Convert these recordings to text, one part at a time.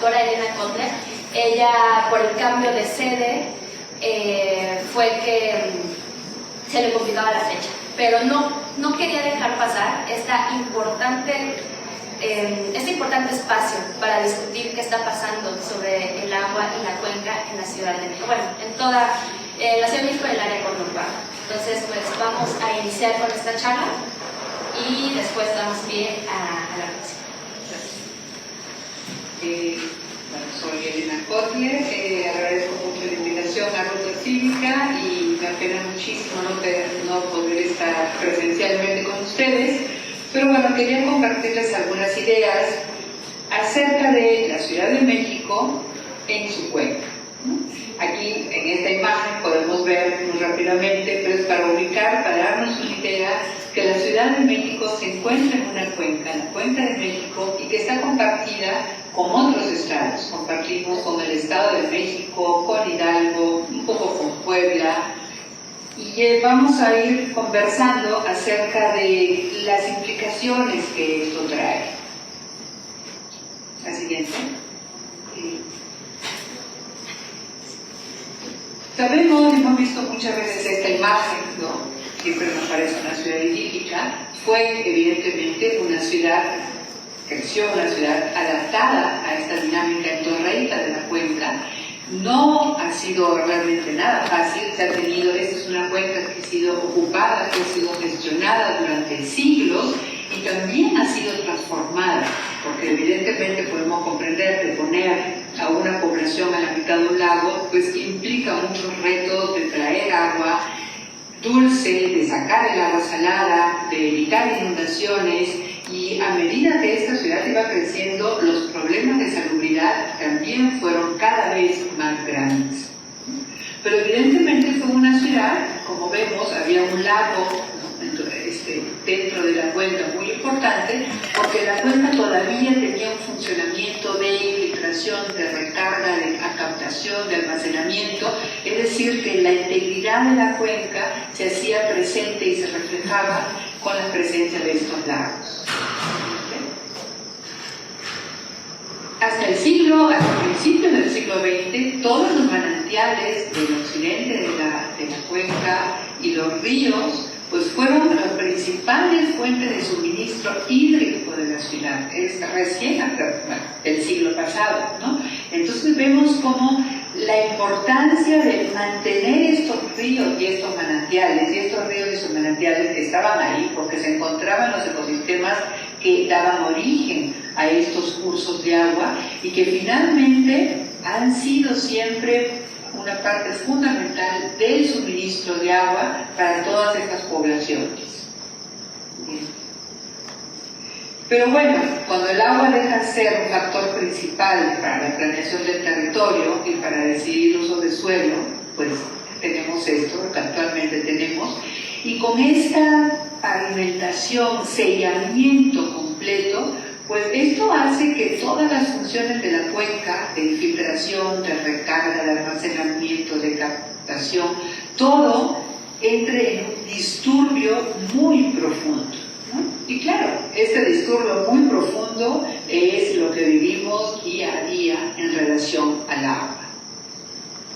doctora Elena Kotler, ella por el cambio de sede fue que se le complicaba la fecha, pero no quería dejar pasar este importante espacio para discutir qué está pasando sobre el agua y la cuenca en la Ciudad de México, bueno, en toda la Ciudad de México y el área conurbana. Entonces, pues vamos a iniciar con esta charla y después damos pie a la próxima. Bueno, soy Elena Kotler, agradezco mucho la invitación a Ruta Cívica y me apena muchísimo no poder estar presencialmente con ustedes, pero bueno, quería compartirles algunas ideas acerca de la Ciudad de México en su cuenca. Aquí en esta imagen podemos ver muy rápidamente, pero es para ubicar, para darnos una idea que la Ciudad de México se encuentra en una cuenca, en la cuenca de México, y que está compartida con otros estados. Compartimos con el Estado de México, con Hidalgo, un poco con Puebla, y vamos a ir conversando acerca de las implicaciones que esto trae. La siguiente. Sabemos, hemos visto muchas veces esta imagen, ¿no? Siempre nos parece una ciudad idílica. Fue evidentemente una ciudad, creció una ciudad adaptada a esta dinámica endorreica de la cuenca. No ha sido realmente nada fácil, esta es una cuenca que ha sido ocupada, que ha sido gestionada durante siglos y también ha sido transformada, porque evidentemente podemos comprender que poner a una población a la mitad de un lago, pues implica muchos retos de traer agua dulce, de sacar el agua salada, de evitar inundaciones, y a medida que esta ciudad iba creciendo, los problemas de salubridad también fueron cada vez más grandes. Pero evidentemente fue una ciudad, como vemos, había un lago dentro de la cuenca muy importante, porque la cuenca todavía tenía un funcionamiento de infiltración, de recarga, de captación, de almacenamiento, es decir, que la integridad de la cuenca se hacía presente y se reflejaba con la presencia de estos lagos. Hasta el principio del siglo XX, todos los manantiales del occidente de la cuenca y los ríos pues fueron las principales fuentes de suministro hídrico de la ciudad. Es recién el siglo pasado, ¿no? Entonces vemos cómo la importancia de mantener estos ríos y estos manantiales, y estos ríos y sus manantiales que estaban ahí porque se encontraban los ecosistemas que daban origen a estos cursos de agua y que finalmente han sido siempre una parte fundamental del suministro de agua para todas estas poblaciones. Pero bueno, cuando el agua deja de ser un factor principal para la planeación del territorio y para decidir uso de suelo, pues tenemos esto que actualmente tenemos, y con esta pavimentación, sellamiento completo, pues esto hace que todas las funciones de la cuenca, de infiltración, de recarga, de almacenamiento, de captación, todo entre en un disturbio muy profundo, ¿no? Y claro, este disturbio muy profundo es lo que vivimos día a día en relación al agua.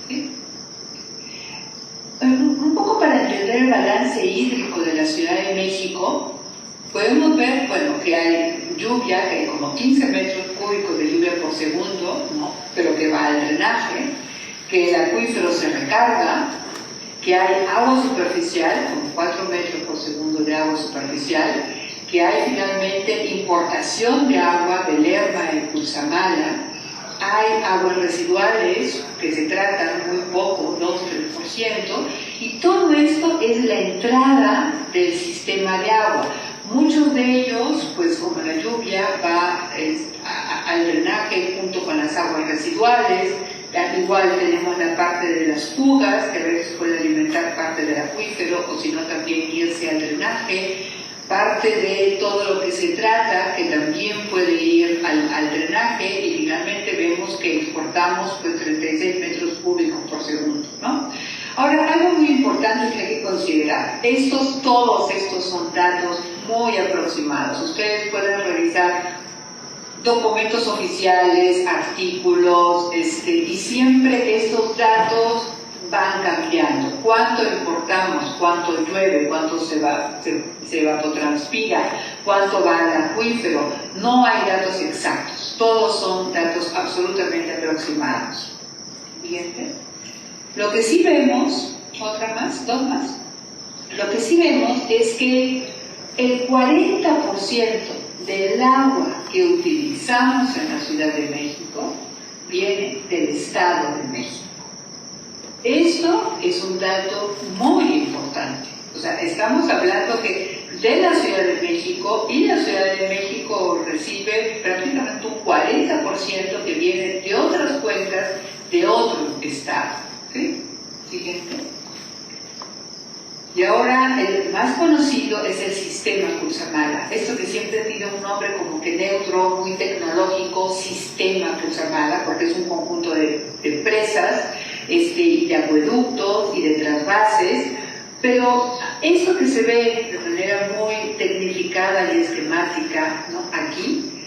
¿Sí? Un poco para entender el balance hídrico de la Ciudad de México, podemos ver, bueno, que hay lluvia, que hay como 15 metros cúbicos de lluvia por segundo, ¿no? Pero que va al drenaje, que el acuífero se recarga, que hay agua superficial, con 4 metros por segundo de agua superficial, que hay finalmente importación de agua de Lerma y Cutzamala, hay aguas residuales que se tratan muy poco, 2-3%, y todo esto es la entrada del sistema de agua. Muchos de ellos, pues como la lluvia, va al drenaje junto con las aguas residuales. Al igual tenemos la parte de las fugas, que a veces puede alimentar parte del acuífero, o si no también irse al drenaje. Parte de todo lo que se trata, que también puede ir al drenaje, y finalmente vemos que exportamos pues 36 metros cúbicos por segundo, ¿no? Ahora, algo muy importante que hay que considerar, todos estos son datos muy aproximados. Ustedes pueden revisar documentos oficiales, artículos, y siempre que estos datos van cambiando. ¿Cuánto importamos? ¿Cuánto llueve? ¿Cuánto se evapotranspira? ¿Cuánto va al acuífero? No hay datos exactos. Todos son datos absolutamente aproximados. ¿Siguiente? Lo que sí vemos, otra más, dos más. Lo que sí vemos es que el 40% del agua que utilizamos en la Ciudad de México viene del Estado de México. Esto es un dato muy importante. O sea, estamos hablando que de la Ciudad de México, y la Ciudad de México recibe prácticamente un 40% que viene de otras cuencas de otro estado. ¿Sí? Siguiente. Y ahora el más conocido es el sistema Cutzamala. Esto que siempre tiene un nombre como que neutro, muy tecnológico, sistema Cutzamala, porque es un conjunto de presas, y de acueductos y de trasvases, pero eso que se ve de manera muy tecnificada y esquemática, ¿no?, aquí,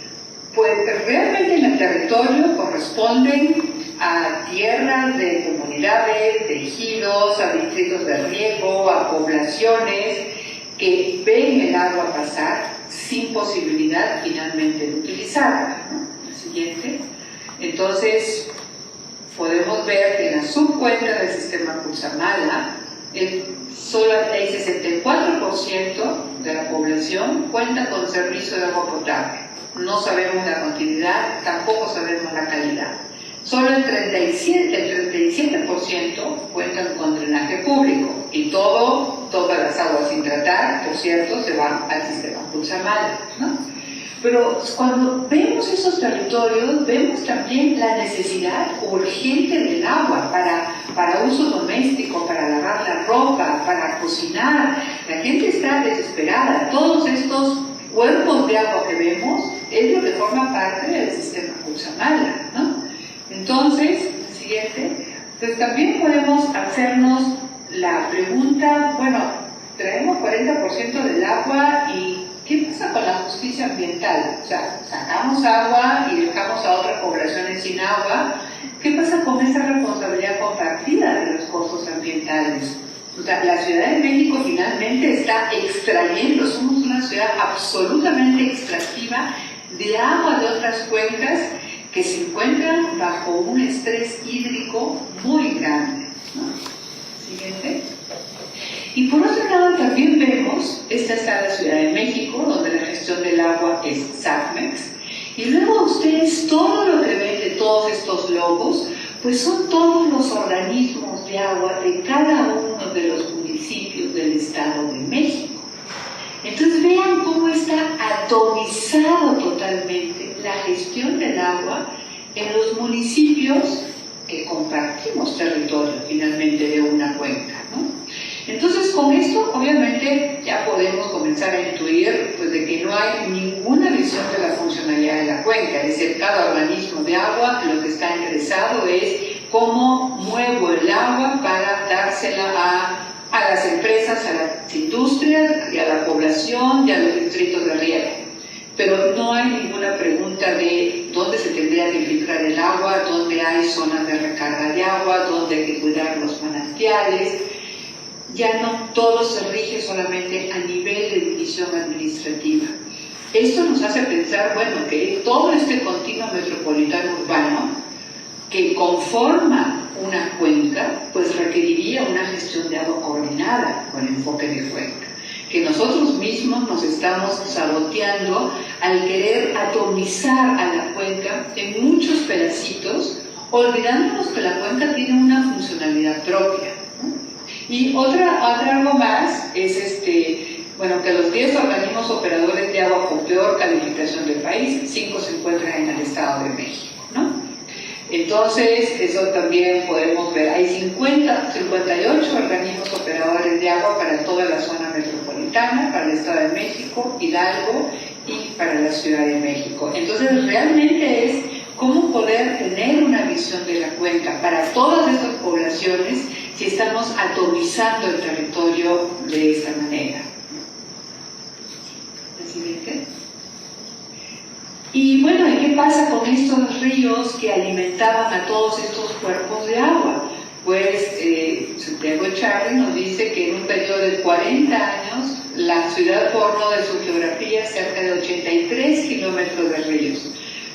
pues realmente en el territorio corresponden a tierras de comunidades, de ejidos, a distritos de riego, a poblaciones que ven el agua pasar sin posibilidad finalmente de utilizarla, ¿no? El siguiente. Entonces, podemos ver que en la subcuenca del sistema Cutzamala, solo el 64% de la población cuenta con servicio de agua potable. No sabemos la cantidad, tampoco sabemos la calidad. Solo el 37% cuentan con drenaje público, y todas las aguas sin tratar, por cierto, se van al sistema Cutzamala, ¿no? Pero cuando vemos esos territorios, vemos también la necesidad urgente del agua para uso doméstico, para lavar la ropa, para cocinar. La gente está desesperada. Todos estos cuerpos de agua que vemos es lo que forma parte del sistema Cutzamala, ¿no? Entonces, siguiente, pues también podemos hacernos la pregunta, bueno, traemos 40% del agua, y ¿qué pasa con la justicia ambiental? O sea, sacamos agua y dejamos a otras poblaciones sin agua. ¿Qué pasa con esa responsabilidad compartida de los costos ambientales? O sea, la Ciudad de México finalmente está extrayendo, somos una ciudad absolutamente extractiva de agua de otras cuencas que se encuentran bajo un estrés hídrico muy grande, ¿no? Siguiente. Y por otro lado también vemos, esta está la Ciudad de México, donde la gestión del agua es SACMEX, y luego ustedes todo lo que ven de todos estos logos, pues son todos los organismos de agua de cada uno de los municipios del Estado de México. Entonces vean cómo está atomizado totalmente la gestión del agua en los municipios que compartimos territorio finalmente de una cuenca, ¿no? Entonces, con esto, obviamente, ya podemos comenzar a intuir, pues, de que no hay ninguna visión de la funcionalidad de la cuenca. Es decir, cada organismo de agua lo que está interesado es cómo muevo el agua para dársela a las empresas, a las industrias, y a la población y a los distritos de riego. Pero no hay ninguna pregunta de dónde se tendría que filtrar el agua, dónde hay zonas de recarga de agua, dónde hay que cuidar los manantiales. Ya no todo se rige solamente a nivel de división administrativa. Esto nos hace pensar, bueno, que todo este continuo metropolitano urbano que conforma una cuenca, pues requeriría una gestión de agua coordinada con enfoque de cuenca. Que nosotros mismos nos estamos saboteando al querer atomizar a la cuenca en muchos pedacitos, olvidándonos que la cuenca tiene una funcionalidad propia, ¿no? Y algo más es bueno, que los 10 organismos operadores de agua con peor calificación del país, 5 se encuentran en el Estado de México, ¿no? Entonces, eso también podemos ver. Hay 58 organismos operadores de agua para toda la zona metropolitana, para el Estado de México, Hidalgo y para la Ciudad de México. Entonces, realmente es cómo poder tener una visión de la cuenca para todas estas poblaciones si estamos atomizando el territorio de esta manera. ¿El siguiente? Y bueno, ¿y qué pasa con estos ríos que alimentaban a todos estos cuerpos de agua? Pues Santiago Echarri nos dice que en un periodo de 40 años la ciudad formó de su geografía cerca de 83 kilómetros de ríos,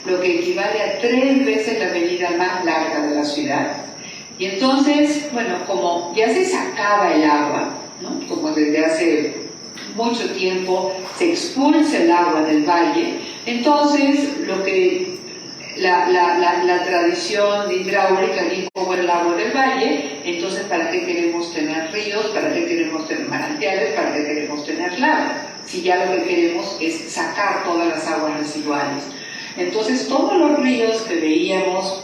lo que equivale a 3 veces la avenida más larga de la ciudad. Y entonces, bueno, como ya se sacaba el agua, ¿no? Como desde hace mucho tiempo se expulsa el agua del valle, entonces lo que la tradición hidráulica dijo, bueno, el agua del valle, entonces ¿para qué queremos tener ríos? ¿Para qué queremos tener manantiales? ¿Para qué queremos tener lago? Si ya lo que queremos es sacar todas las aguas residuales. Entonces todos los ríos que veíamos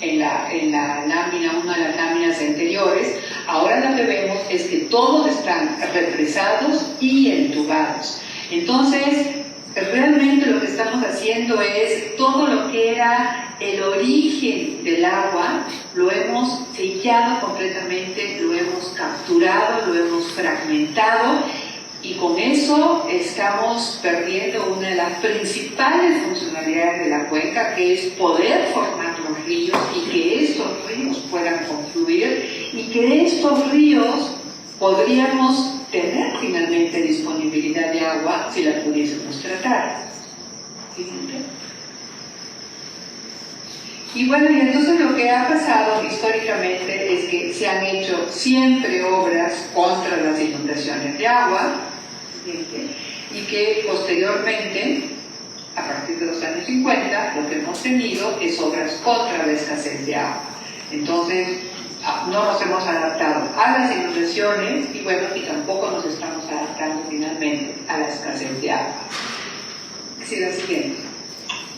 en la lámina, una de las láminas anteriores, ahora lo que vemos es que todos están represados y entubados. Entonces, realmente lo que estamos haciendo es todo lo que era el origen del agua, lo hemos sellado completamente, lo hemos capturado, lo hemos fragmentado, y con eso estamos perdiendo una de las principales funcionalidades de la cuenca, que es poder formar los ríos y que estos ríos puedan confluir y que de estos ríos podríamos tener finalmente disponibilidad de agua si la pudiésemos tratar. Y bueno, y entonces lo que ha pasado históricamente es que se han hecho siempre obras contra las inundaciones de agua, y que posteriormente, a partir de los años 50, lo que hemos tenido es obras contra la escasez de agua. Entonces, no nos hemos adaptado a las inundaciones y bueno, y tampoco nos estamos adaptando finalmente a la escasez de agua. Sí, la siguiente.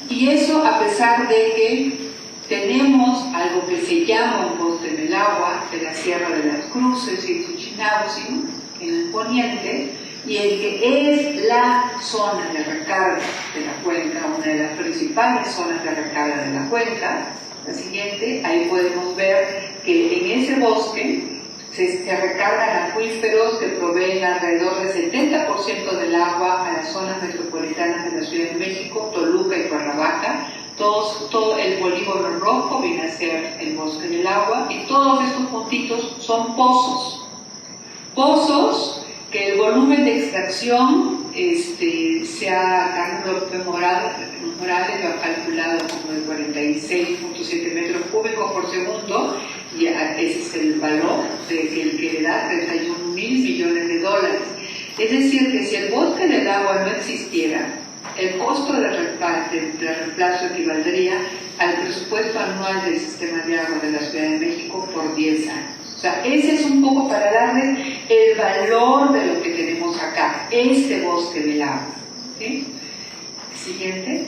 Y eso a pesar de que tenemos algo que se llama un poste en el agua de la Sierra de las Cruces y Chichinautzin, en el poniente, y el que es la zona de recarga de la cuenca, una de las principales zonas de recarga de la cuenca. La siguiente, ahí podemos ver que en ese bosque se recargan acuíferos que proveen alrededor del 70% del agua a las zonas metropolitanas de la Ciudad de México, Toluca y Cuernavaca. Todo el polígono rojo viene a ser el bosque del agua, y todos estos puntitos son pozos. Pozos que el volumen de extracción Carlos López Morales lo ha calculado como de 46.7 metros cúbicos por segundo, y ese es el valor que le da 31.000 millones de dólares. Es decir, que si el bosque del agua no existiera, el costo de reemplazo equivaldría al presupuesto anual del sistema de agua de la Ciudad de México por 10 años. O sea, ese es un poco para darles el valor de lo que tenemos acá, este bosque del agua. ¿Sí? Siguiente.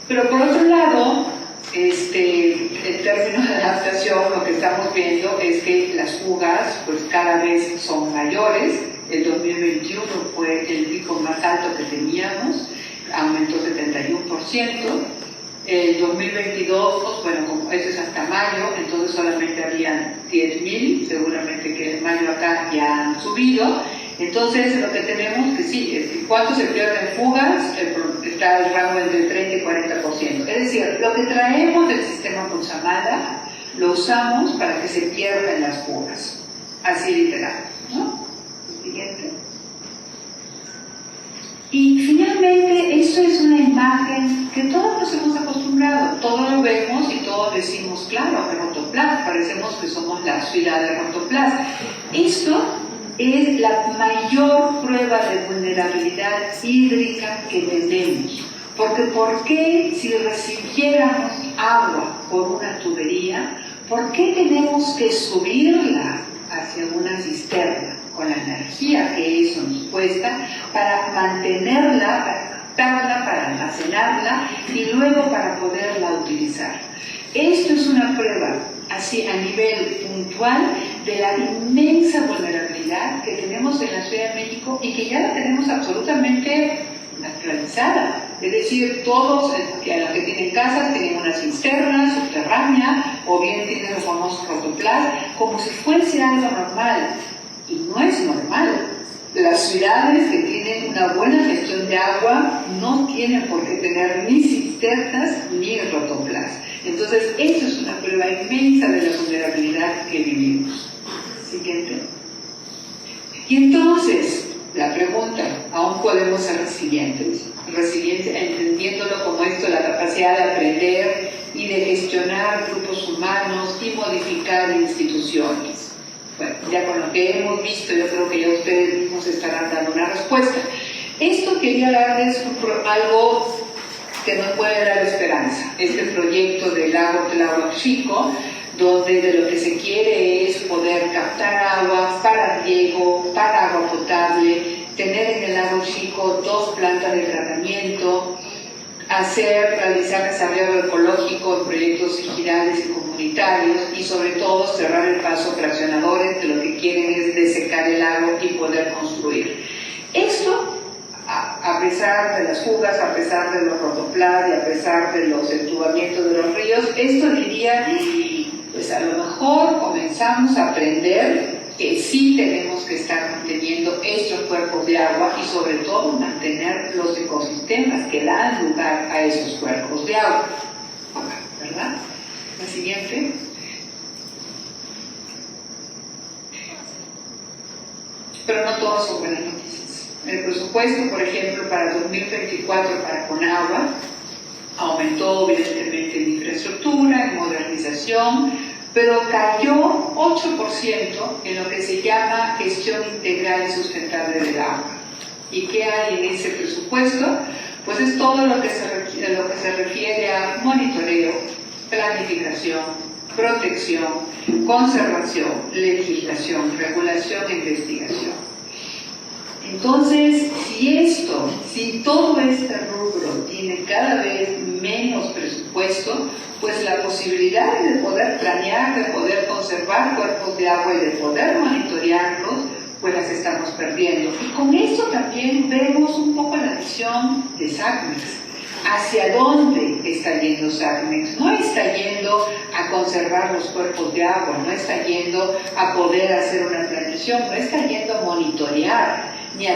Pero por otro lado, en términos de adaptación, lo que estamos viendo es que las fugas pues cada vez son mayores. El 2021 fue el pico más alto que teníamos, aumentó 71%. El 2022, pues bueno, como eso es hasta mayo, entonces solamente habían 10.000, seguramente que en mayo acá ya han subido. Entonces lo que tenemos que sí, es que cuánto se pierde en fugas, está el rango entre el 30 y 40%. Es decir, lo que traemos del sistema Cutzamala lo usamos para que se pierdan las fugas, así literal, ¿no? Siguiente. Y finalmente, esto es una imagen que todos nos hemos acostumbrado, todos lo vemos y todos decimos, claro, de Rotoplas, parecemos que somos la ciudad de Rotoplas. Esto es la mayor prueba de vulnerabilidad hídrica que tenemos. Porque ¿por qué si recibiéramos agua por una tubería, por qué tenemos que subirla hacia una cisterna con la energía que eso nos cuesta para mantenerla, para captarla, para almacenarla y luego para poderla utilizar? Esto es una prueba así a nivel puntual de la inmensa vulnerabilidad que tenemos en la Ciudad de México y que ya la tenemos absolutamente naturalizada. Es decir, todos los que tienen casas tienen una cisterna subterránea o bien tienen los famosos Rotoplas, como si fuese algo normal. Y no es normal. Las ciudades que tienen una buena gestión de agua no tienen por qué tener ni cisternas ni rotoplas. Entonces, eso es una prueba inmensa de la vulnerabilidad que vivimos. Siguiente. Y entonces, la pregunta, ¿aún podemos ser resilientes? Resilientes entendiéndolo como esto, la capacidad de aprender y de gestionar grupos humanos y modificar instituciones. Bueno, ya con lo que hemos visto, yo creo que ya ustedes mismos estarán dando una respuesta. Esto quería darles algo que nos puede dar esperanza. Este proyecto del lago Tláhuac-Xico, donde de lo que se quiere es poder captar agua para riego, para agua potable, tener en el lago Xico 2 plantas de tratamiento, realizar desarrollo ecológico en proyectos ejidales y comunitarios y sobre todo cerrar el paso a fraccionadores que lo que quieren es desecar el lago y poder construir. Esto, a pesar de las fugas, a pesar de los rotoplas y a pesar de los entubamientos de los ríos, esto diría, pues a lo mejor comenzamos a aprender que sí tenemos que estar manteniendo estos cuerpos de agua y sobre todo mantener los ecosistemas que dan lugar a esos cuerpos de agua. ¿Verdad? La siguiente. Pero no todas son buenas noticias. El presupuesto, por ejemplo, para 2024 para Conagua aumentó evidentemente en infraestructura, en modernización, pero cayó 8% en lo que se llama gestión integral y sustentable del agua. ¿Y qué hay en ese presupuesto? Pues es todo lo que se refiere a monitoreo, planificación, protección, conservación, legislación, regulación e investigación. Entonces, si todo este rubro tiene cada vez menos presupuesto, pues la posibilidad de poder planear, de poder conservar cuerpos de agua y de poder monitorearlos, pues las estamos perdiendo. Y con esto también vemos un poco la visión de SACMEX. ¿Hacia dónde está yendo SACMEX? No está yendo a conservar los cuerpos de agua, no está yendo a poder hacer una planeación, no está yendo a monitorear, ni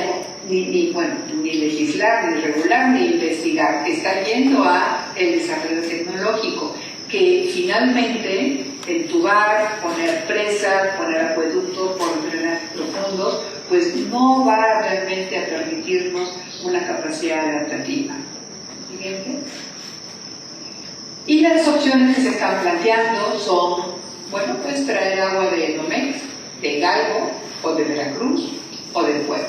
legislar, ni regular, ni investigar. Está yendo a el desarrollo tecnológico, que finalmente entubar, poner presas, poner acueductos, poner drenajes profundos, pues no va realmente a permitirnos una capacidad adaptativa. Siguiente. Y las opciones que se están planteando son, bueno, pues traer agua de Edomex, de Hidalgo, o de Veracruz, o de Puebla,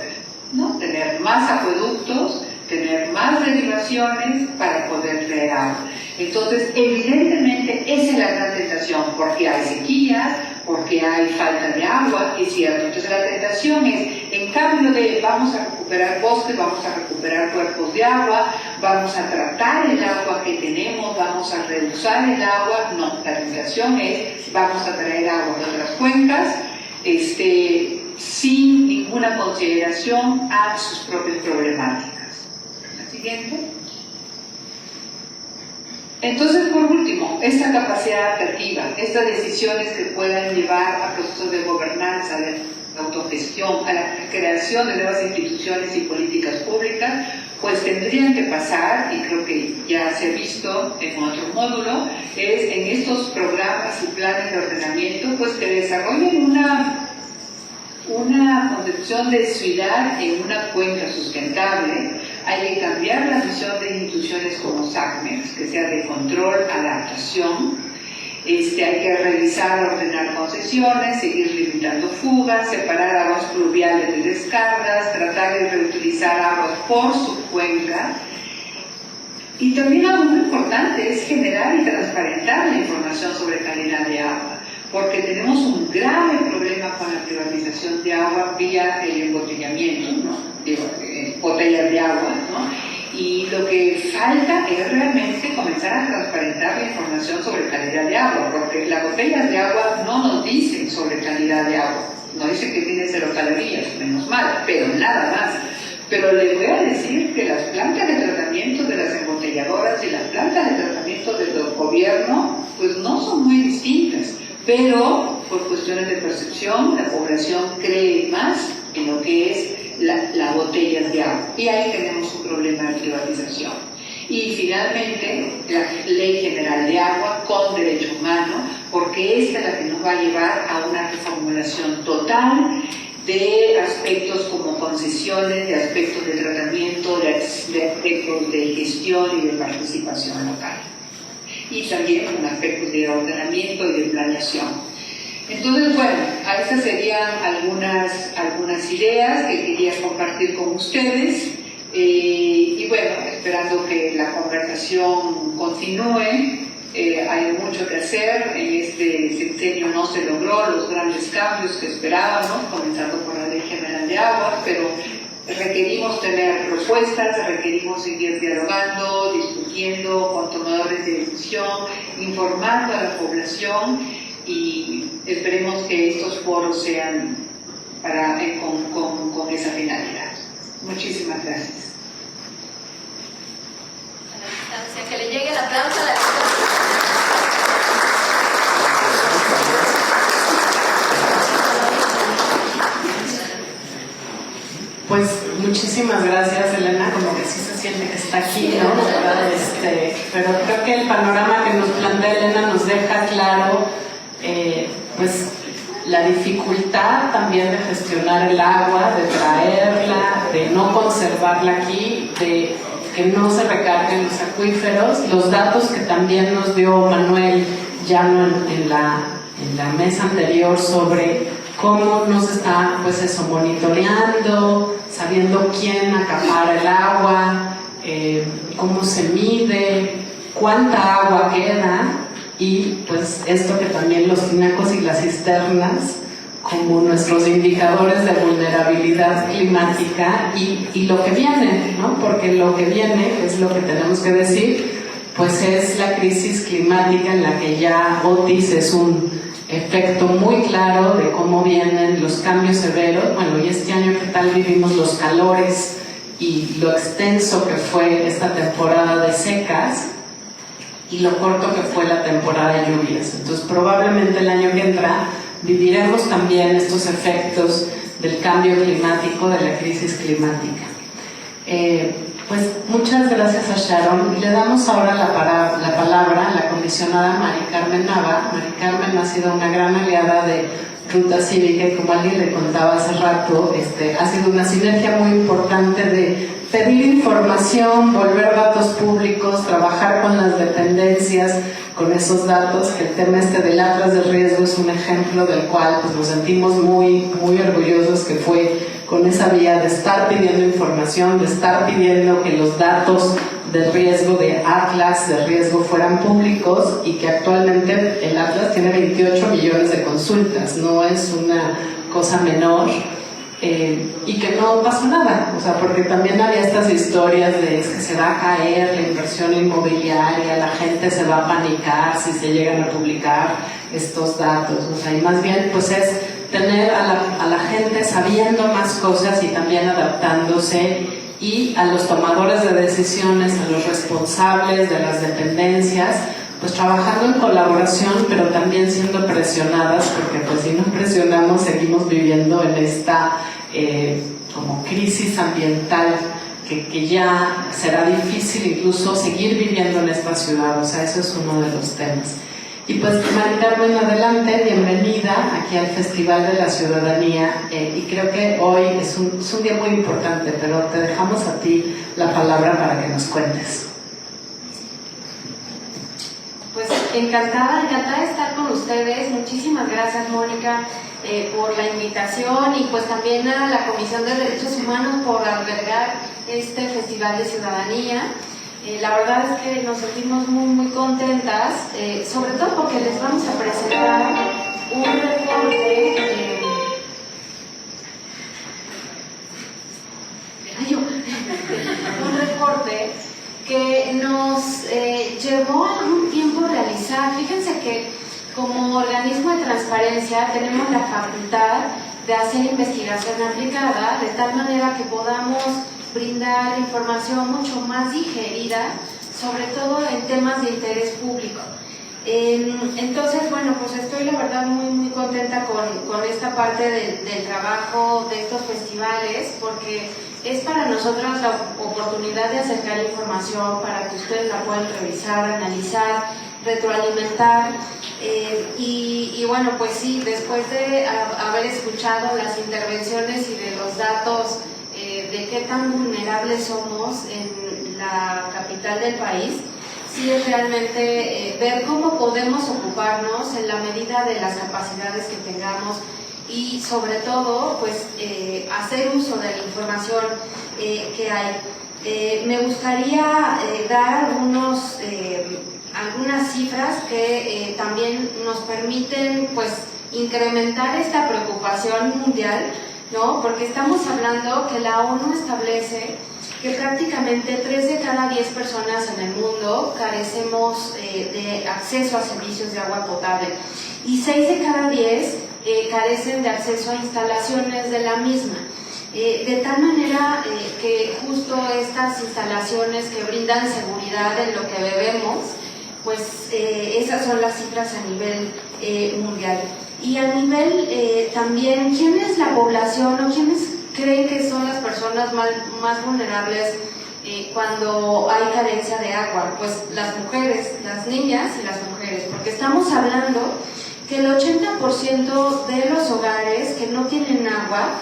¿no? Tener más acueductos, tener más derivaciones para poder traer agua. Entonces, evidentemente, esa es la gran tentación, porque hay sequías, porque hay falta de agua, es cierto. Entonces, la tentación es, en cambio de vamos a recuperar bosques, vamos a recuperar cuerpos de agua, vamos a tratar el agua que tenemos, vamos a reusar el agua. No, la tentación es, vamos a traer agua de otras cuencas, sin ninguna consideración a sus propias problemáticas. La siguiente. Entonces, por último, esta capacidad adaptativa, estas decisiones que puedan llevar a procesos de gobernanza, de autogestión, a la creación de nuevas instituciones y políticas públicas, pues tendrían que pasar, y creo que ya se ha visto en otro módulo, es en estos programas y planes de ordenamiento, pues que desarrollen una concepción de ciudad en una cuenca sustentable. Hay que cambiar la visión de instituciones como SACMEX, que sea de control, adaptación. Hay que revisar, ordenar concesiones, seguir limitando fugas, separar aguas pluviales de descargas, tratar de reutilizar aguas por su cuenca. Y también algo muy importante es generar y transparentar la información sobre calidad de agua, porque tenemos un grave problema con la privatización de agua vía el embotellamiento, ¿no? Botellas de agua, ¿no? Y lo que falta es realmente comenzar a transparentar la información sobre calidad de agua, porque las botellas de agua no nos dicen sobre calidad de agua, no dicen que tiene 0 calorías, menos mal, pero nada más. Pero les voy a decir que las plantas de tratamiento de las embotelladoras y las plantas de tratamiento del gobierno, pues no son muy distintas, pero por cuestiones de percepción, la población cree más en lo que es las botellas de agua. Y ahí tenemos un problema de privatización. Y finalmente, la Ley General de Agua con derecho humano, porque esta es la que nos va a llevar a una reformulación total de aspectos como concesiones, de aspectos de tratamiento, de aspectos de gestión y de participación local. Y también con aspectos de ordenamiento y de planeación. Entonces, bueno, estas serían algunas ideas que quería compartir con ustedes. Y bueno, esperando que la conversación continúe. Hay mucho que hacer. En este sexenio no se logró los grandes cambios que esperábamos, comenzando por la Ley General de Agua, pero requerimos tener propuestas, requerimos seguir dialogando, discutiendo con tomadores de decisión, informando a la población, y esperemos que estos foros sean con esa finalidad. Muchísimas gracias. Que le llegue el aplauso a la Pues muchísimas gracias, Elena, como que sí se siente que está aquí, ¿no? Pero creo que el panorama que nos plantea Elena nos deja claro pues la dificultad también de gestionar el agua, de traerla, de no conservarla aquí, de que no se recarguen los acuíferos. Los datos que también nos dio Manuel Llano en la mesa anterior sobre cómo nos está, pues eso, monitoreando, sabiendo quién acapara el agua, cómo se mide, cuánta agua queda, y pues esto que también los tinacos y las cisternas como nuestros indicadores de vulnerabilidad climática y lo que viene, ¿no? Porque lo que viene es lo que tenemos que decir, pues es la crisis climática en la que ya Otis es un efecto muy claro de cómo vienen los cambios severos. Bueno, y este año qué tal vivimos los calores y lo extenso que fue esta temporada de secas y lo corto que fue la temporada de lluvias. Entonces probablemente el año que entra viviremos también estos efectos del cambio climático, de la crisis climática. Pues muchas gracias a Sharon. Le damos ahora la palabra a la comisionada Mari Carmen Nava. Mari Carmen ha sido una gran aliada de Ruta Cívica y, como alguien le contaba hace rato, ha sido una sinergia muy importante de pedir información, volver datos públicos, trabajar con las dependencias, con esos datos, que el tema del Atlas de Riesgo es un ejemplo del cual pues, nos sentimos muy, muy orgullosos, que fue con esa vía de estar pidiendo información, de estar pidiendo que los datos de riesgo de Atlas de riesgo fueran públicos, y que actualmente el Atlas tiene 28 millones de consultas, no es una cosa menor. Y que no pasó nada, o sea, porque también había estas historias de es que se va a caer la inversión inmobiliaria, la gente se va a panicar si se llegan a publicar estos datos, o sea, y más bien pues es tener a la gente sabiendo más cosas y también adaptándose, y a los tomadores de decisiones, a los responsables de las dependencias, pues trabajando en colaboración, pero también siendo presionadas, porque pues si no presionamos seguimos viviendo en esta como crisis ambiental que ya será difícil incluso seguir viviendo en esta ciudad. O sea, eso es uno de los temas. Y pues Mari Carmen, adelante, bienvenida aquí al Festival de la Ciudadanía, y creo que hoy es un día muy importante, pero te dejamos a ti la palabra para que nos cuentes. Pues encantada de estar con ustedes. Muchísimas gracias, Mónica, por la invitación, y pues también a la Comisión de Derechos Humanos por albergar este Festival de Ciudadanía. La verdad es que nos sentimos muy, muy contentas, sobre todo porque les vamos a presentar un reporte que nos llevó algún tiempo realizar. Fíjense que como organismo de transparencia tenemos la facultad de hacer investigación aplicada de tal manera que podamos brindar información mucho más digerida, sobre todo en temas de interés público. Entonces, bueno, pues estoy la verdad muy contenta con esta parte del trabajo de estos festivales, porque es para nosotras la oportunidad de acercar información para que ustedes la puedan revisar, analizar, retroalimentar. Y bueno, pues sí, después de haber escuchado las intervenciones y de los datos de qué tan vulnerables somos en la capital del país, sí es realmente ver cómo podemos ocuparnos en la medida de las capacidades que tengamos y sobre todo pues hacer uso de la información que hay. Me gustaría dar algunas cifras que también nos permiten pues incrementar esta preocupación mundial, ¿no? Porque estamos hablando que la ONU establece que prácticamente 3 de cada 10 personas en el mundo carecemos de acceso a servicios de agua potable y 6 de cada 10 carecen de acceso a instalaciones de la misma. De tal manera que justo estas instalaciones que brindan seguridad en lo que bebemos, pues esas son las cifras a nivel mundial. Y a nivel también, ¿quién es la población o quiénes creen que son las personas más vulnerables cuando hay carencia de agua? Pues las mujeres, las niñas y las mujeres, porque estamos hablando que el 80% de los hogares que no tienen agua,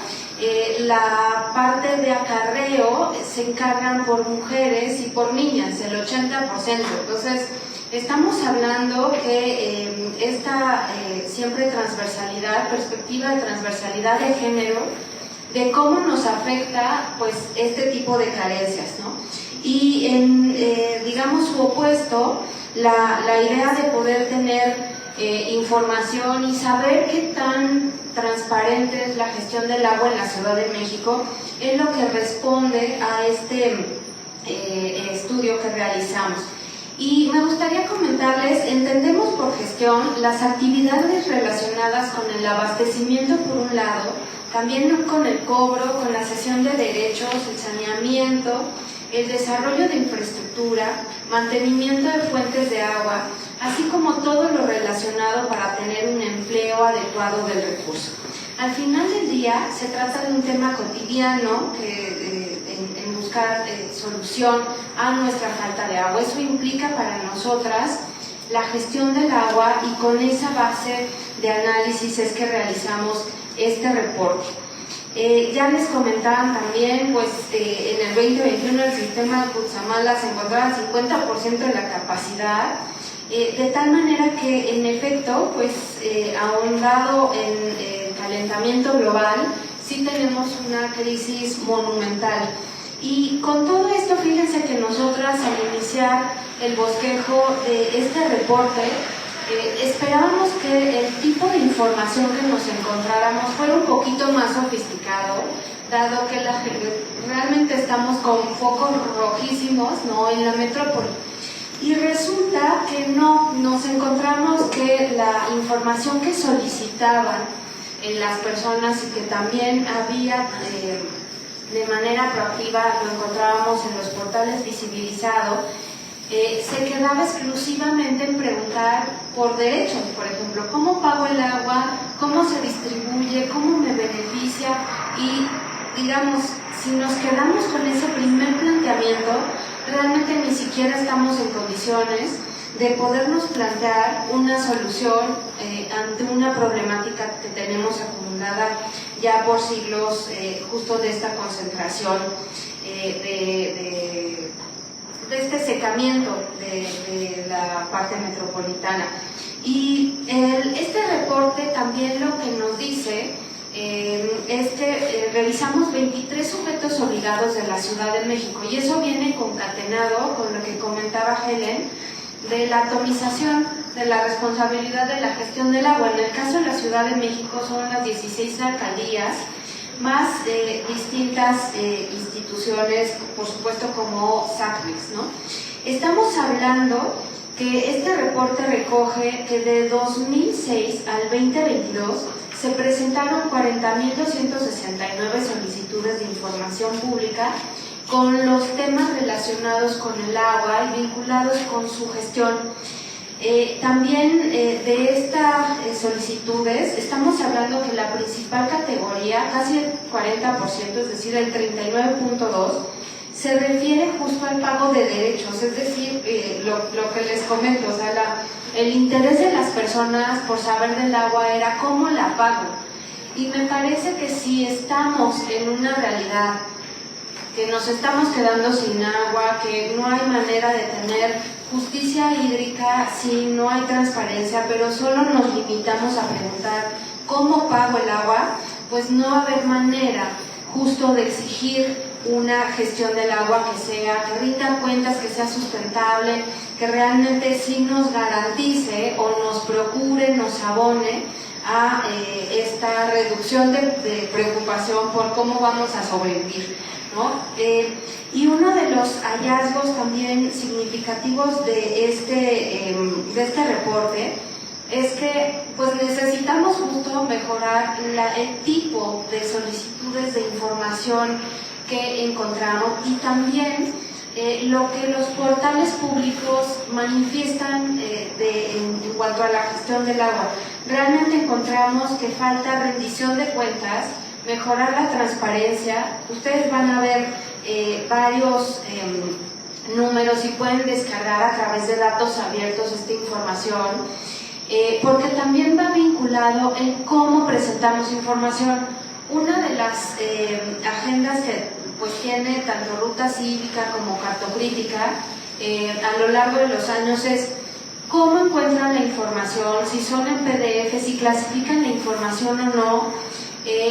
la parte de acarreo se encargan por mujeres y por niñas, el 80%. Entonces, estamos hablando que esta siempre transversalidad, perspectiva de transversalidad de género, de cómo nos afecta pues este tipo de carencias, ¿no? Y en, digamos, su opuesto, la idea de poder tener información y saber qué tan transparente es la gestión del agua en la Ciudad de México es lo que responde a este estudio que realizamos. Y me gustaría comentarles, entendemos por gestión las actividades relacionadas con el abastecimiento por un lado, también con el cobro, con la cesión de derechos, el saneamiento, el desarrollo de infraestructura, mantenimiento de fuentes de agua, así como todo lo relacionado para tener un empleo adecuado del recurso. Al final del día se trata de un tema cotidiano en buscar solución a nuestra falta de agua. Eso implica para nosotras la gestión del agua y con esa base de análisis es que realizamos este reporte. Ya les comentaban también, pues en el 2021 el sistema de Cutzamala se encontraba al 50% de la capacidad, de tal manera que en efecto, pues ahondado en el calentamiento global, sí tenemos una crisis monumental. Y con todo esto, fíjense que nosotras al iniciar el bosquejo de este reporte, esperábamos que el tipo de información que nos encontráramos fuera un poquito más sofisticado, dado que realmente estamos con focos rojísimos, ¿no?, en la metrópoli. Y resulta que no, nos encontramos que la información que solicitaban las personas y que también había de manera proactiva, lo encontrábamos en los portales visibilizados, se quedaba exclusivamente en preguntar por derechos, por ejemplo, ¿cómo pago el agua? ¿Cómo se distribuye? ¿Cómo me beneficia? Y digamos, si nos quedamos con ese primer planteamiento, realmente ni siquiera estamos en condiciones de podernos plantear una solución ante una problemática que tenemos acumulada ya por siglos, justo de esta concentración de este secamiento de la parte metropolitana. Y este reporte también lo que nos dice es que revisamos 23 sujetos obligados de la Ciudad de México, y eso viene concatenado con lo que comentaba Helen de la atomización de la responsabilidad de la gestión del agua. En el caso de la Ciudad de México son las 16 alcaldías, más distintas instituciones, por supuesto, como SACMEX, ¿no? Estamos hablando que este reporte recoge que de 2006 al 2022 se presentaron 40.269 solicitudes de información pública con los temas relacionados con el agua y vinculados con su gestión. También de estas solicitudes, estamos hablando que la principal categoría, casi el 40%, es decir, el 39.2%, se refiere justo al pago de derechos, es decir, lo que les comento, o sea, el interés de las personas por saber del agua era cómo la pago. Y me parece que si estamos en una realidad que nos estamos quedando sin agua, que no hay manera de tener justicia hídrica si no hay transparencia, pero solo nos limitamos a preguntar cómo pago el agua, pues no va a haber manera justo de exigir una gestión del agua que rinda cuentas, que sea sustentable, que realmente sí nos garantice o nos procure, nos abone a esta reducción de preocupación por cómo vamos a sobrevivir, ¿no? Y uno de los hallazgos también significativos de este reporte es que pues necesitamos justo mejorar el tipo de solicitudes de información que encontramos y también lo que los portales públicos manifiestan en cuanto a la gestión del agua. Realmente encontramos que falta rendición de cuentas, mejorar la transparencia. Ustedes van a ver varios números y pueden descargar a través de datos abiertos esta información, porque también va vinculado en cómo presentamos información. Una de las agendas que pues tiene tanto Ruta Cívica como Cartocrítica a lo largo de los años es cómo encuentran la información, si son en PDF, si clasifican la información o no.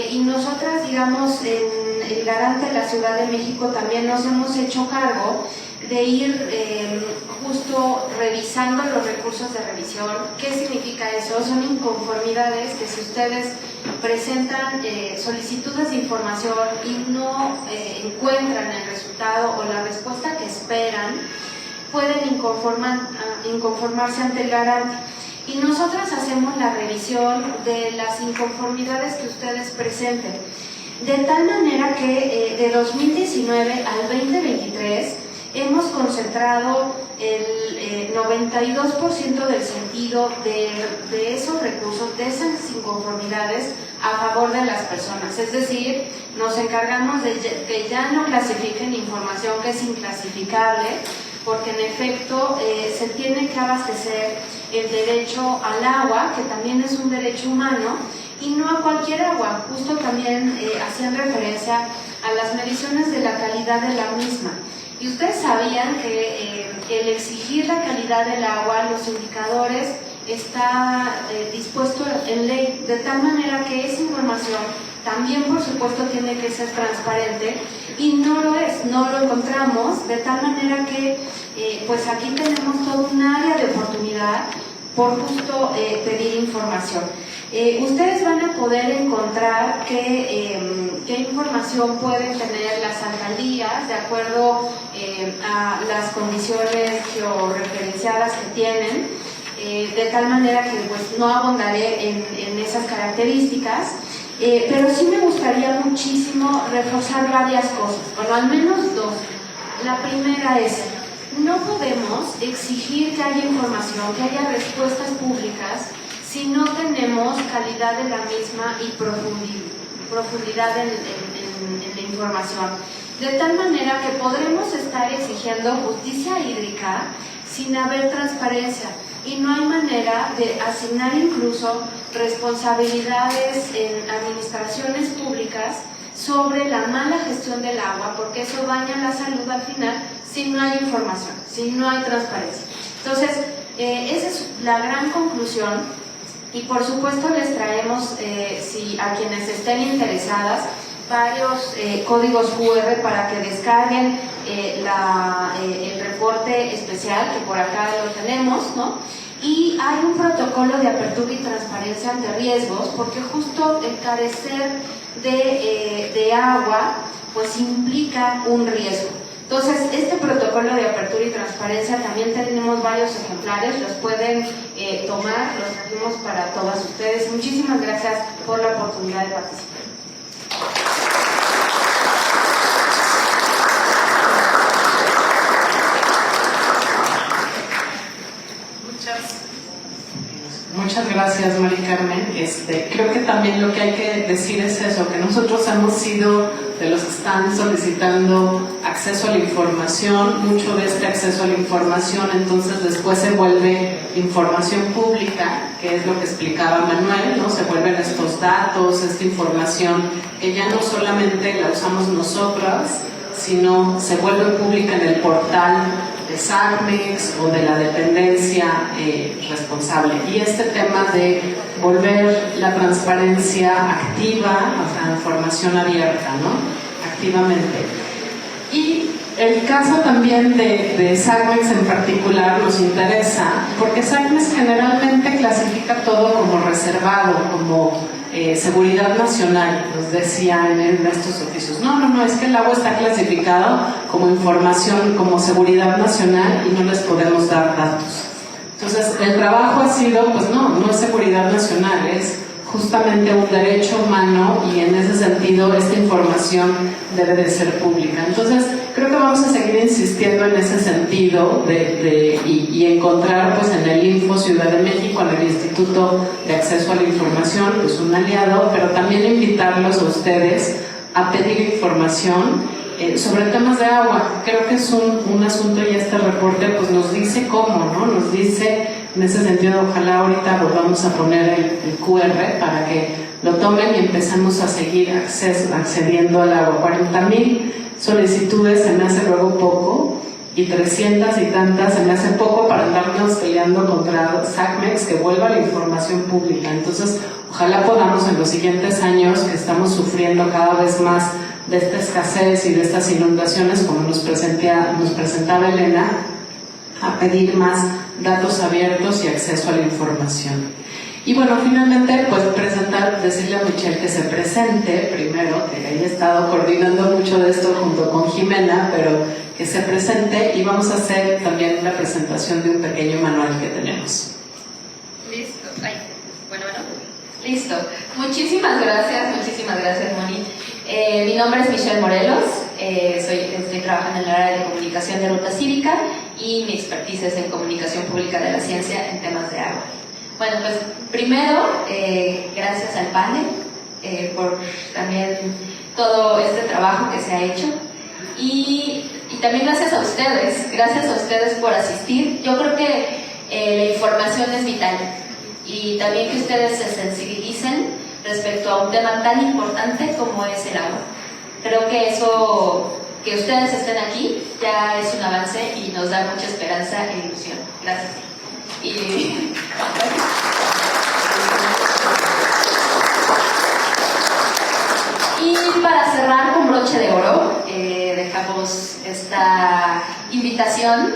Y nosotras, digamos, en el Garante de la Ciudad de México también nos hemos hecho cargo de ir justo revisando los recursos de revisión. ¿Qué significa eso? Son inconformidades que si ustedes presentan solicitudes de información y no encuentran el resultado o la respuesta que esperan, pueden inconformarse ante el garante. Y nosotras hacemos la revisión de las inconformidades que ustedes presenten. De tal manera que de 2019 al 2023 hemos concentrado el 92% del sentido de esos recursos, de esas inconformidades a favor de las personas. Es decir, nos encargamos de que ya no clasifiquen información que es inclasificable, porque en efecto se tiene que abastecer el derecho al agua, que también es un derecho humano, y no a cualquier agua. Justo también hacían referencia a las mediciones de la calidad de la misma. Y ustedes sabían que el exigir la calidad del agua, los indicadores, está dispuesto en ley, de tal manera que esa información también, por supuesto, tiene que ser transparente, y no lo es, no lo encontramos, de tal manera que pues aquí tenemos todo un área de oportunidad por justo pedir información. Ustedes van a poder encontrar qué información pueden tener las alcaldías de acuerdo a las condiciones georreferenciadas que tienen, de tal manera que pues no abundaré en esas características, pero sí me gustaría muchísimo reforzar varias cosas, bueno, al menos dos. La primera es, no podemos exigir que haya información, que haya respuestas públicas si no tenemos calidad de la misma y profundidad en la información. De tal manera que podremos estar exigiendo justicia hídrica sin haber transparencia, y no hay manera de asignar incluso responsabilidades en administraciones públicas sobre la mala gestión del agua, porque eso daña la salud al final si no hay información, si no hay transparencia. Entonces, esa es la gran conclusión, y por supuesto les traemos, a quienes estén interesadas, varios códigos QR para que descarguen el reporte especial, que por acá lo tenemos, ¿no? Y hay un protocolo de apertura y transparencia ante riesgos, porque justo el carecer de agua pues implica un riesgo. Entonces, este protocolo de apertura y transparencia también tenemos varios ejemplares, los pueden tomar, los trajimos para todas ustedes. Muchísimas gracias por la oportunidad de participar. Muchas Muchas gracias, Mari Carmen. Creo que también lo que hay que decir es eso, que nosotros hemos sido de los que están solicitando acceso a la información. Mucho de este acceso a la información entonces después se vuelve información pública, que es lo que explicaba Manuel, ¿no? Se vuelven estos datos, esta información que ya no solamente la usamos nosotras, sino se vuelve pública en el portal de SACMEX o de la dependencia responsable. Y este tema de volver la transparencia activa, o sea, información abierta, ¿no? Activamente. Y el caso también de SACMEX en particular nos interesa, porque SACMEX generalmente clasifica todo como reservado, como seguridad nacional, nos decía en estos oficios. No, es que el agua está clasificado como información, como seguridad nacional y no les podemos dar datos. Entonces, el trabajo ha sido, pues no es seguridad nacional, es justamente un derecho humano y en ese sentido esta información debe de ser pública. Entonces, creo que vamos a seguir insistiendo en ese sentido y encontrar pues en el Info Ciudad de México, en el Instituto de Acceso a la Información, pues un aliado, pero también invitarlos a ustedes a pedir información sobre temas de agua. Creo que es un asunto y este reporte pues nos dice cómo, ¿no? Nos dice en ese sentido, ojalá ahorita volvamos a poner el QR para que lo tomen y empezamos a seguir accediendo al agua. 40,000 solicitudes se me hace luego poco y 300 y tantas se me hace poco para andarnos peleando contra SACMEX que vuelva la información pública. Entonces, ojalá podamos en los siguientes años que estamos sufriendo cada vez más de esta escasez y de estas inundaciones, como nos presentaba Elena, a pedir más datos abiertos y acceso a la información. Y bueno, finalmente, pues decirle a Michelle que se presente primero, que ella ha estado coordinando mucho de esto junto con Jimena, pero que se presente y vamos a hacer también una presentación de un pequeño manual que tenemos. Listo. Listo. Muchísimas gracias, Moni. Mi nombre es Michelle Morelos, estoy trabajando en el área de comunicación de Ruta Cívica y mi expertise es en comunicación pública de la ciencia en temas de agua. Bueno, pues primero, gracias al panel por también todo este trabajo que se ha hecho y también gracias a ustedes por asistir. Yo creo que la información es vital y también que ustedes se sensibilicen respecto a un tema tan importante como es el agua. Creo que eso, que ustedes estén aquí, ya es un avance y nos da mucha esperanza e ilusión. Gracias. Y para cerrar con broche de oro, dejamos esta invitación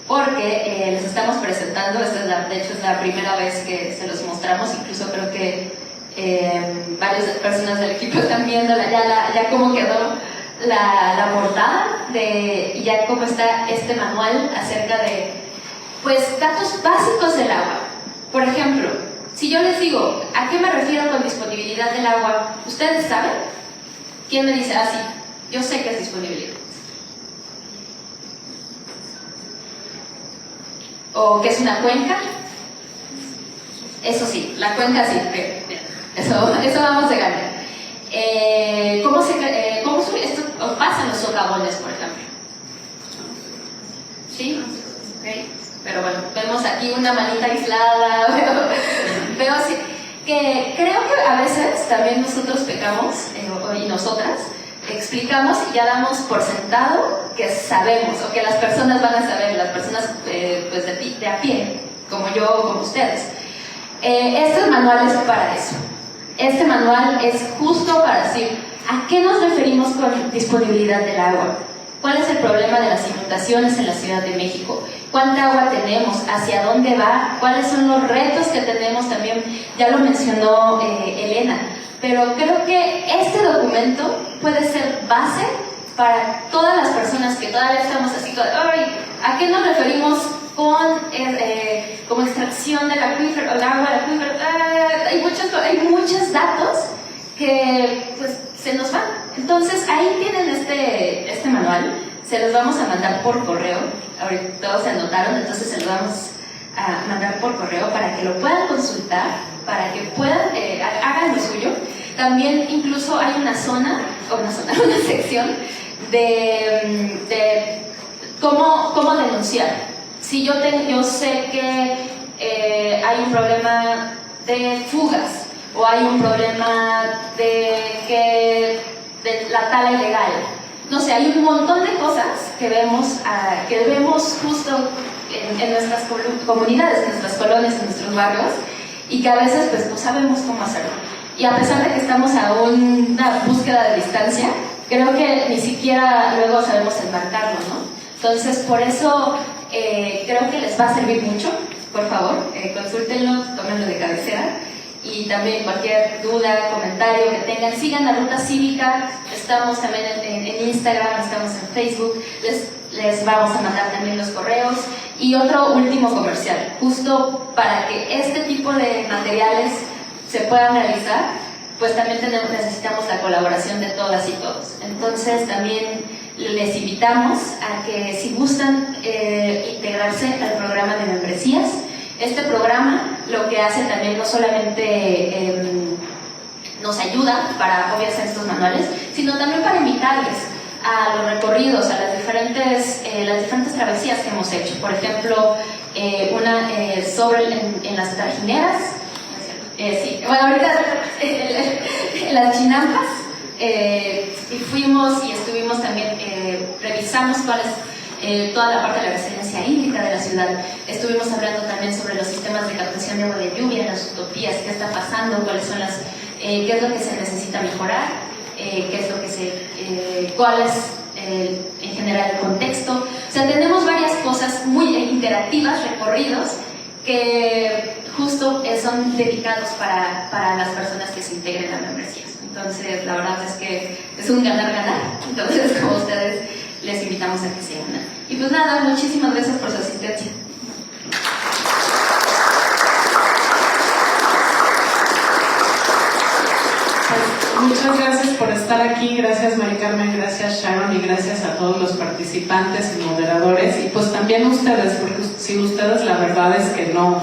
porque les estamos presentando, de hecho es la primera vez que se los mostramos, incluso creo que varias personas del equipo están viéndola, ya cómo quedó la portada y ya cómo está este manual acerca de pues datos básicos del agua. Por ejemplo, si yo les digo ¿a qué me refiero con disponibilidad del agua? ¿Ustedes saben? ¿Quién me dice? Sí, yo sé que es disponibilidad. ¿O qué es una cuenca? Eso sí, la cuenca sí, eso vamos de ganar. ¿Cómo esto pasa en los socavones, por ejemplo? ¿Sí? Okay. Pero bueno, vemos aquí una manita aislada, veo así, que creo que a veces también nosotros pecamos, y nosotras, explicamos y ya damos por sentado que sabemos, o que las personas van a saber, las personas pues de a pie, como yo o como ustedes. Este manual es para eso. Este manual es justo para decir ¿a qué nos referimos con disponibilidad del agua? ¿Cuál es el problema de las inundaciones en la Ciudad de México? ¿Cuánta agua tenemos? ¿Hacia dónde va? ¿Cuáles son los retos que tenemos? También ya lo mencionó Elena. Pero creo que este documento puede ser base para todas las personas que todavía estamos así, ¿a qué nos referimos como extracción del acuífero, el agua del acuífero? Hay muchos datos que pues se nos van. Entonces ahí tienen este manual, se los vamos a mandar por correo, ahorita todos se anotaron, entonces se los vamos a mandar por correo para que lo puedan consultar, para que puedan, hagan lo suyo. También incluso hay una sección de cómo denunciar. Si yo sé que hay un problema de fugas o hay un problema de la tala ilegal, no sé, hay un montón de cosas que vemos justo en nuestras comunidades, en nuestras colonias, en nuestros barrios, y que a veces pues no sabemos cómo hacerlo. Y a pesar de que estamos a una búsqueda de distancia, creo que ni siquiera luego sabemos enmarcarlo, ¿no? Entonces, por eso creo que les va a servir mucho. Por favor, consúltenlo, tómenlo de cabecera. Y también cualquier duda, comentario que tengan, sigan la Ruta Cívica. Estamos también en Instagram, estamos en Facebook. Les vamos a mandar también los correos. Y otro último comercial, justo para que este tipo de materiales se puedan realizar, pues también necesitamos la colaboración de todas y todos. Entonces también les invitamos a que si gustan integrarse al programa de membresías. Este programa lo que hace también no solamente nos ayuda para obviar estos manuales, sino también para invitarles a los recorridos, a las diferentes travesías que hemos hecho. Por ejemplo, una en las trajineras. Sí, bueno, ahorita en las chinampas fuimos y estuvimos también, revisamos toda la parte de la resiliencia hídrica de la ciudad. Estuvimos hablando también sobre los sistemas de captación de agua de lluvia, las utopías, qué está pasando, cuáles son qué es lo que se necesita mejorar, cuál es en general el contexto. O sea, tenemos varias cosas muy interactivas, recorridos, que justo son dedicados para las personas que se integren a membresías. Entonces, la verdad es que es un ganar-ganar. Entonces, como ustedes, les invitamos a que se unan. Y pues nada, muchísimas gracias por su asistencia. Muchas gracias por estar aquí, gracias Mari Carmen, gracias Sharon y gracias a todos los participantes y moderadores y pues también ustedes, porque sin ustedes la verdad es que no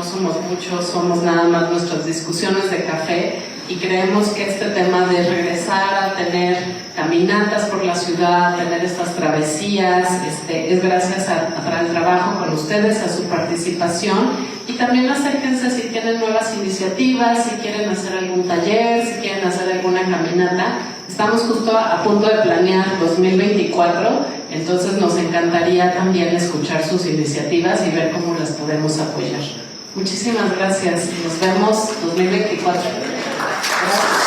somos muchos, somos nada más nuestras discusiones de café y creemos que este tema de regresar a tener caminatas por la ciudad, tener estas travesías, es gracias al trabajo con ustedes, a su participación y también acérquense si tienen nuevas iniciativas, si quieren hacer algún taller, si quieren hacer alguna caminata. Estamos justo a punto de planear 2024, entonces nos encantaría también escuchar sus iniciativas y ver cómo las podemos apoyar. Muchísimas gracias, nos vemos 2024. Gracias.